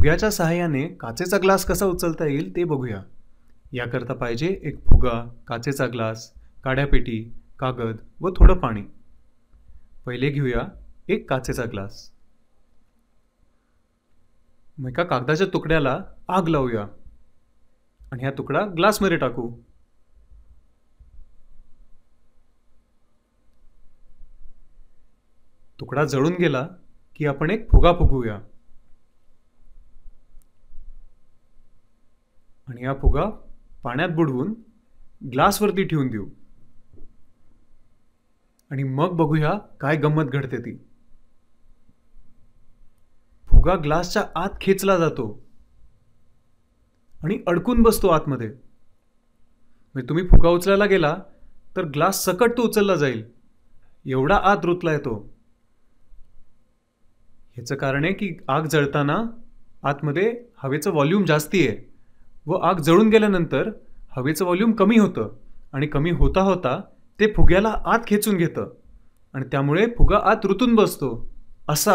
फुग्याच्या सहाय्याने काचेचा ग्लास कसा उचलता येईल ते बघूया. याकरता पाहिजे एक फुगा, काचेचा ग्लास, काड्यापेटी, कागद व थोडं पाणी. पहिले घेऊया एक काचेचा ग्लास. मग एका कागदाच्या तुकड्याला आग लावूया आणि हा तुकडा ग्लासमध्ये टाकू. तुकडा जळून गेला की आपण एक फुगा फुगवूया आणि हा फुगा पाण्यात बुडवून ग्लासवरती ठेवून देऊ आणि मग बघूया काय गंमत घडते ती. फुगा ग्लासच्या आत खेचला जातो आणि अडकून बसतो आतमध्ये. म्हणजे तुम्ही फुगा उचलायला गेला तर ग्लास सकट तो उचलला जाईल, एवढा आत रुतलाय तो. ह्याचं कारण आहे की आग जळताना आतमध्ये हवेचं व्हॉल्यूम जास्ती आहे व आग जळून गेल्यानंतर हवेचं व्हॉल्यूम कमी होतं आणि कमी होता होता ते फुग्याला आत खेचून घेतं आणि त्यामुळे फुगा आत रुतून बसतो. असा